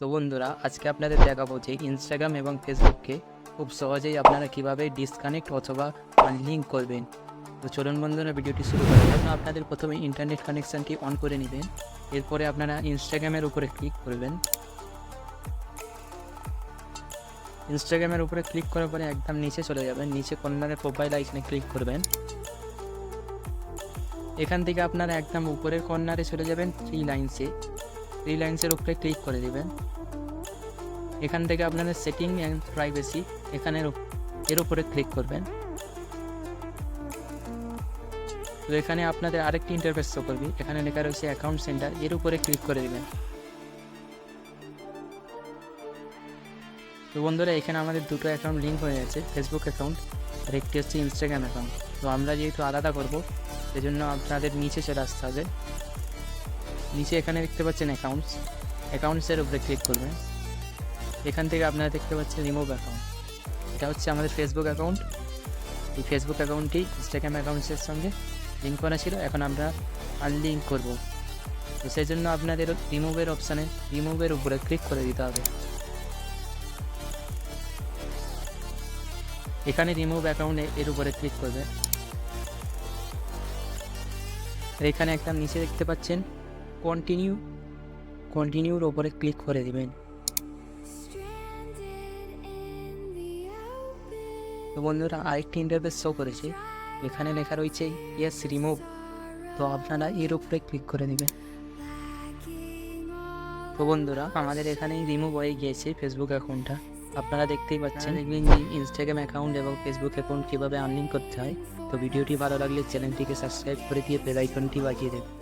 তো বন্ধুরা, আজকে আপনাদের দেখাবো যে ইনস্টাগ্রাম এবং ফেসবুককে খুব সহজেই আপনারা কিভাবে ডিসকানেক্ট অথবা আনলিঙ্ক করবেন। তো চলুন বন্ধুরা, ভিডিওটি শুরু করার জন্য আপনাদের প্রথমে ইন্টারনেট কানেকশানটি অন করে নেবেন। এরপরে আপনারা ইনস্টাগ্রামের উপরে ক্লিক করবেন। ইনস্টাগ্রামের উপরে ক্লিক করার পরে একদম নিচে চলে যাবেন, নিচে কর্নারে প্রোফাইল আইকনে ক্লিক করবেন। এখান থেকে আপনারা একদম উপরের কর্নারে চলে যাবেন থ্রি লাইন্সের উপরে ক্লিক করে দেবেন। এখান থেকে আপনাদের সেটিং অ্যান্ড প্রাইভেসি এর উপরে ক্লিক করবেন। তো এখানে আপনাদের আরেকটি ইন্টারফেস শো করবে, এখানে লেখা রয়েছে অ্যাকাউন্ট সেন্টার, এর উপরে ক্লিক করে দেবেন। তো বন্ধুরা, এখানে আমাদের দুটো অ্যাকাউন্ট লিঙ্ক হয়ে গেছে, ফেসবুক অ্যাকাউন্ট আর একটি হচ্ছে ইনস্টাগ্রাম অ্যাকাউন্ট। তো আমরা যেহেতু আলাদা করব, সেজন্য আপনাদের নিচে চলে আসতে হবে। নিচে এখানে দেখতে পাচ্ছেন অ্যাকাউন্টসের উপরে ক্লিক করবেন। এখান থেকে আপনারা দেখতে পাচ্ছেন রিমুভ অ্যাকাউন্ট, এটা হচ্ছে আমাদের ফেসবুক অ্যাকাউন্ট। এই ফেসবুক অ্যাকাউন্টটি ইনস্টাগ্রাম অ্যাকাউন্টসের সঙ্গে লিঙ্ক করা ছিল, এখন আমরা আনলিঙ্ক করব। তো সেই জন্য আপনাদের রিমুভের উপরে ক্লিক করে দিতে হবে। এখানে রিমুভ অ্যাকাউন্টে এর উপরে ক্লিক করবে। এখানে একটা নিচে দেখতে পাচ্ছেন কন্টিনিউর উপরে ক্লিক করে দিবেন। তো বন্ধুরা, আরেকটি ইন্টারফেস শো করেছে, এখানে লেখা রয়েছে ইয়েস রিমুভ। তো আপনারা এর উপরে ক্লিক করে দেবেন। তো বন্ধুরা, আমাদের এখানে রিমুভ হয়ে গিয়েছে ফেসবুক অ্যাকাউন্টটা, আপনারা দেখতেই পাচ্ছেন। দেখবেন যে ইনস্টাগ্রাম অ্যাকাউন্ট এবং ফেসবুক অ্যাকাউন্ট কীভাবে আনলিঙ্ক করতে হয়। তো ভিডিওটি ভালো লাগলে চ্যানেলটিকে সাবস্ক্রাইব করে দিয়ে বেল আইকনটি বাজিয়ে দেবেন।